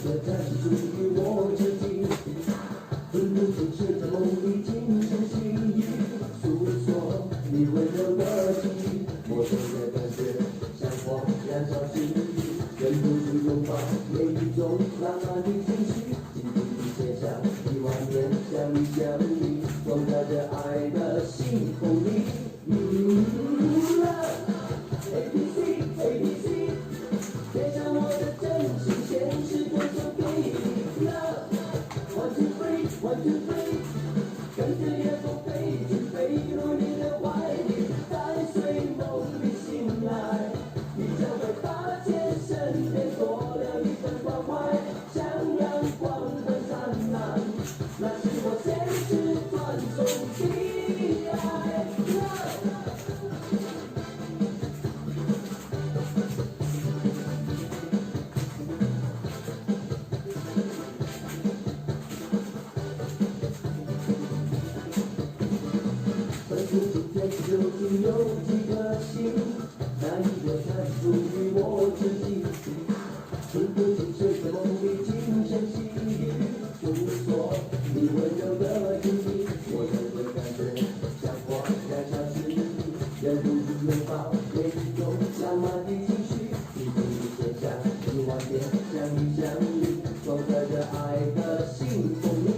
的暂时属于我自己。分不清谁在梦里轻声细语，诉说你温柔的情绪。陌生的感觉像火燃烧心底，忍不住拥抱每一种浪漫的情绪。紧紧地写下10000年相依相依，装载着爱的信封里。A B C A B C， 贴上我的真心，现实歌颂给你。Love， 1 2 3 1 2 3， 跟着夜风飞去，飞入你的怀里，在睡梦里醒来，你将会发现身边多了一份关怀，像阳光般灿烂，那是我现实传送的爱。分不清天究竟有几颗星，哪一个才属于我自己？分不清谁在梦里轻声细语，诉说你温柔的情意。我的感觉像火燃烧心底，忍不住拥抱每一种浪漫的情绪。紧紧地写下10000遍相依相依，装载着爱的信封里。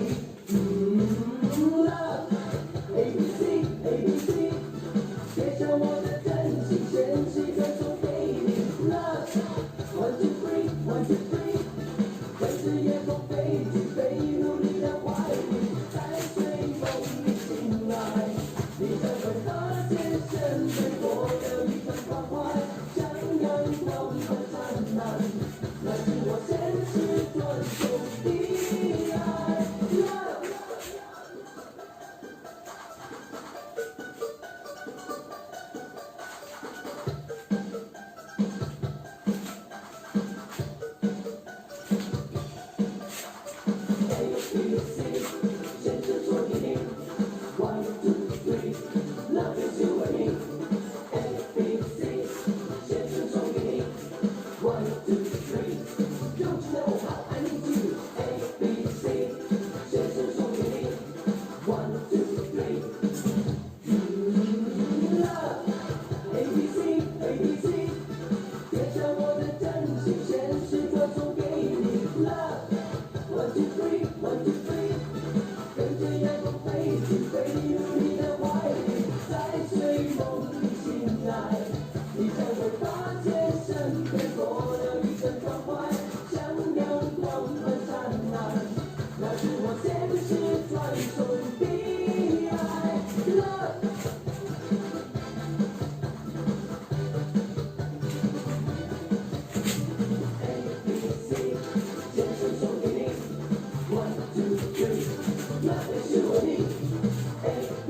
Love A B C A B C， 贴上我的真心，现实歌颂给你。Love， 1 2 3 1 2 3， 跟着夜风飞去，飞入你的怀里，在睡梦里醒来，你将会发现身边多了一份关怀，像阳光般灿烂，那是我现实传送的爱。Love。现实说给你 ，1 2 3，Love is you and me。A B C， 现实说给你 ，1 2 3，Don't you know how I need you？ A B C， 现实说给你 ，1 2 3，Love A B C A B C， 贴上我的真心，现实歌颂给你 ，Love。1 2 3 1 2 3， 跟着夜风飞去，飞入你的怀里，在睡梦里醒来，你将会发现身边多了一份关怀，像阳光般灿烂，那是我现实传送的爱。Love。现实送给你 ，1 2 3，Love is you and me。A B